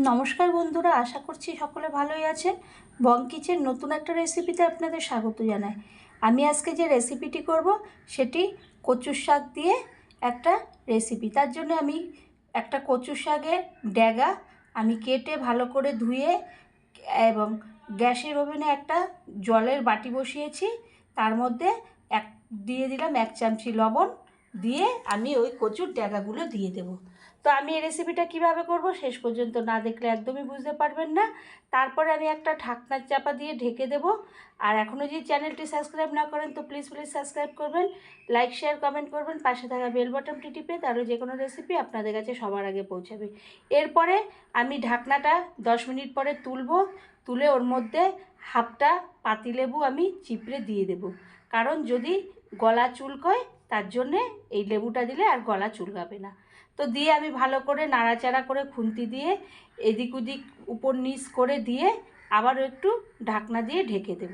নমস্কার বন্ধুরা, আশা করছি সকলে ভালোই আছেন। বং কিচেন নতুন একটা রেসিপিতে আপনাদের স্বাগত জানাই। আমি আজকে যে রেসিপিটি করব সেটি কচুর শাক দিয়ে একটা রেসিপি। তার জন্য আমি একটা কচুর শাকের ড্যাগা আমি কেটে ভালো করে ধুয়ে এবং গ্যাসের ওভেনে একটা জলের বাটি বসিয়েছি। তার মধ্যে দিয়ে দিলাম 1 চামচি লবণ, দিয়ে আমি ওই কচুর ড্যাগাগুলো দিয়ে দেব। তো আমি এই রেসিপিটা কিভাবে করব শেষ পর্যন্ত না দেখলে একদমই বুঝতে পারবেন না। তারপরে আমি একটা ঢাকনার চাপা দিয়ে ঢেকে দেব। আর এখনও যদি চ্যানেলটি সাবস্ক্রাইব না করেন তো প্লিজ সাবস্ক্রাইব করবেন, লাইক শেয়ার কমেন্ট করবেন, পাশে থাকা বেল বাটনটি টিপে তাহলে যে কোনো রেসিপি আপনাদের কাছে সবার আগে পৌঁছাবে। এরপরে আমি ঢাকনাটা 10 মিনিট পরে তুলে ওর মধ্যে হাফটা পাতিলেবু আমি চিপড়ে দিয়ে দেব। কারণ যদি গলা চুলকোয় তার জন্যে এই লেবুটা দিলে আর গলা চুলকাবে না। তো দিয়ে আমি ভালো করে নাড়াচাড়া করে খুন্তি দিয়ে এদিক ওদিক উপর নিচ করে দিয়ে আবারও একটু ঢাকনা দিয়ে ঢেকে দেব।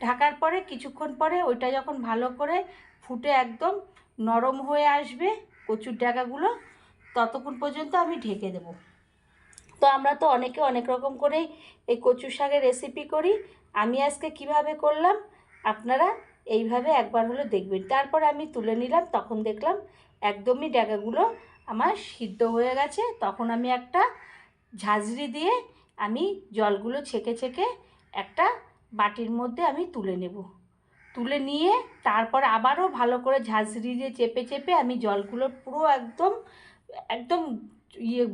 ঢাকার পরে কিছুক্ষণ পরে ওইটা যখন ভালো করে ফুটে একদম নরম হয়ে আসবে কচুর ড্যাগাগুলো, ততক্ষণ পর্যন্ত আমি ঢেকে দেব। তো আমরা তো অনেকে অনেক রকম করেই এই কচু শাকের রেসিপি করি। আমি আজকে কিভাবে করলাম আপনারা এইভাবে একবার হলো দেখবেন। তারপরে আমি তুলে নিলাম, তখন দেখলাম একদমই ড্যাগাগুলো আমার সিদ্ধ হয়ে গেছে। তখন আমি একটা ঝাঁঝরি দিয়ে আমি জলগুলো ছেঁকে ছেঁকে একটা বাটির মধ্যে আমি তুলে নেব। তুলে নিয়ে তারপর আবারও ভালো করে ঝাঁঝরি দিয়ে চেপে চেপে আমি জলগুলো পুরো একদম একদম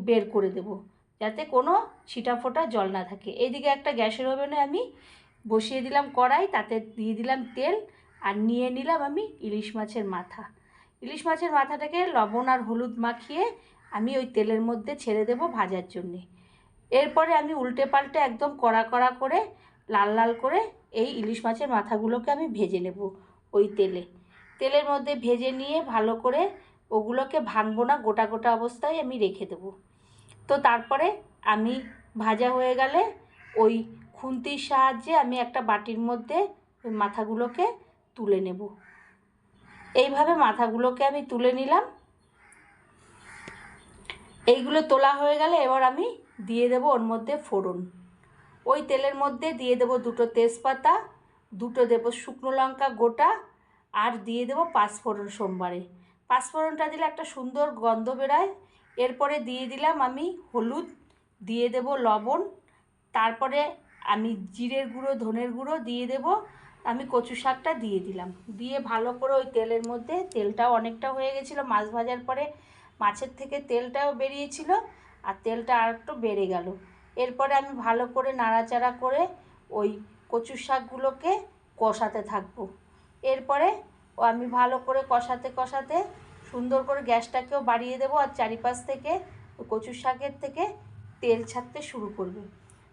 বের করে দেব, যাতে কোনো ছিটাফোটা জল না থাকে। এইদিকে একটা গ্যাসের ওভেনে আমি বসিয়ে দিলাম কড়াই, তাতে দিয়ে দিলাম তেল আর নিয়ে নিলাম আমি ইলিশ মাছের মাথা। ইলিশ মাছের মাথাটাকে লবণ আর হলুদ মাখিয়ে আমি ওই তেলের মধ্যে ছেড়ে দেব ভাজার জন্যে। এরপরে আমি উল্টে পাল্টে একদম কড়া কড়া করে লাল লাল করে এই ইলিশ মাছের মাথাগুলোকে আমি ভেজে নেব ওই তেলের মধ্যে ভেজে নিয়ে ভালো করে ওগুলোকে ভাঙবো না, গোটা গোটা অবস্থায় আমি রেখে দেবো। তো তারপরে আমি ভাজা হয়ে গেলে ওই খুন্তির সাহায্যে আমি একটা বাটির মধ্যে ওই মাথাগুলোকে তুলে নেব। এইভাবে মাথাগুলোকে আমি তুলে নিলাম। এইগুলো তোলা হয়ে গেলে এবার আমি দিয়ে দেব ওর মধ্যে ফোড়ন। ওই তেলের মধ্যে দিয়ে দেব 2টো তেজপাতা, 2টো দেব শুকনো লঙ্কা গোটা, আর দিয়ে দেব 5 ফোড়ন সোমবারে। 5 ফোড়নটা দিলে একটা সুন্দর গন্ধ বেরোয়। এরপরে দিয়ে দিলাম আমি হলুদ, দিয়ে দেব লবণ, তারপরে আমি জিরের গুঁড়ো ধনের গুঁড়ো দিয়ে দেব। আমি কচু শাকটা দিয়ে দিলাম, দিয়ে ভালো করে ওই তেলের মধ্যে, তেলটাও অনেকটা হয়ে গেছিলো মাছ ভাজার পরে, মাছের থেকে তেলটাও বেরিয়েছিল আর তেলটা আর একটু বেড়ে গেল। এরপরে আমি ভালো করে নাড়াচাড়া করে ওই কচু শাকগুলোকে কষাতে থাকবো। এরপরে আমি ভালো করে কষাতে কষাতে সুন্দর করে গ্যাসটাকেও বাড়িয়ে দেবো, আর চারিপাশ থেকে কচু শাকের থেকে তেল ছাড়তে শুরু করবে।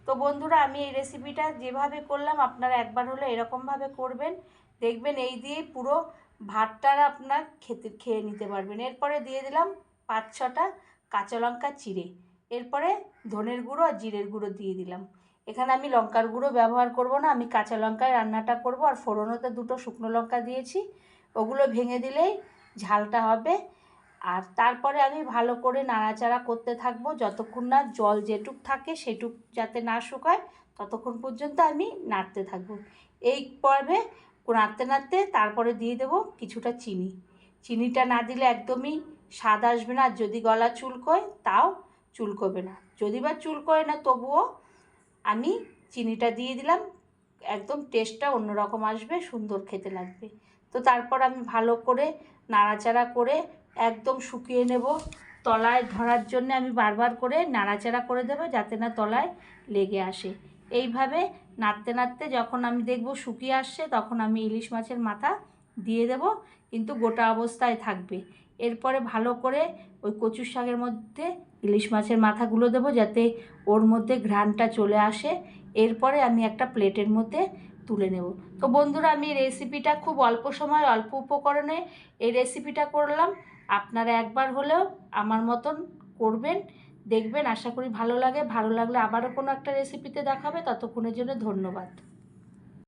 তো বন্ধুরা, আমি এই রেসিপিটা যেভাবে করলাম আপনারা একবার হলে এরকমভাবে করবেন, দেখবেন এই দিয়েই পুরো ভাতটা আপনার খেয়ে নিতে পারবেন। এরপরে দিয়ে দিলাম 5-6টা কাঁচা লঙ্কা চিড়ে, এরপরে ধনের গুঁড়ো আর জিরের গুঁড়ো দিয়ে দিলাম। এখানে আমি লঙ্কার গুঁড়ো ব্যবহার করব না, আমি কাঁচা লঙ্কায় রান্নাটা করব। আর ফোড়নোতে 2টো শুকনো লঙ্কা দিয়েছি, ওগুলো ভেঙে দিলেই ঝালটা হবে। আর তারপরে আমি ভালো করে নাড়াচাড়া করতে থাকবো যতক্ষণ না জল যেটুক থাকে সেটুক যাতে না শুকায়, ততক্ষণ পর্যন্ত আমি নাড়তে থাকবো। এই পর্বে নাড়তে নাড়তে তারপরে দিয়ে দেবো কিছুটা চিনি। চিনিটা না দিলে একদমই স্বাদ আসবে না, আর যদি গলা চুলকোয় তাও চুলকোবে না। যদি বা চুলকোয় না তবুও আমি চিনিটা দিয়ে দিলাম, একদম টেস্টটা অন্যরকম আসবে, সুন্দর খেতে লাগবে। তো তারপর আমি ভালো করে নাড়াচাড়া করে একদম শুকিয়ে নেব। তলায় ধরার জন্য আমি বারবার করে নাড়াচাড়া করে দেবো যাতে না তলায় লেগে আসে। এইভাবে নাড়তে নাড়তে যখন আমি দেখব শুকিয়ে আসছে, তখন আমি ইলিশ মাছের মাথা দিয়ে দেব, কিন্তু গোটা অবস্থায় থাকবে। এরপরে ভালো করে ওই কচু শাকের মধ্যে ইলিশ মাছের মাথাগুলো দেবো যাতে ওর মধ্যে ঘ্রাণটা চলে আসে। এরপরে আমি একটা প্লেটের মধ্যে তুলে নেব। তো বন্ধুরা, আমি রেসিপিটা খুব অল্প সময় অল্প উপকরণে এই রেসিপিটা করলাম। আপনারা একবার হলেও আমার মতন করবেন, দেখবেন, আশা করি ভালো লাগলে আবারও কোনো একটা রেসিপিতে দেখাবে। ততক্ষণের জন্য ধন্যবাদ।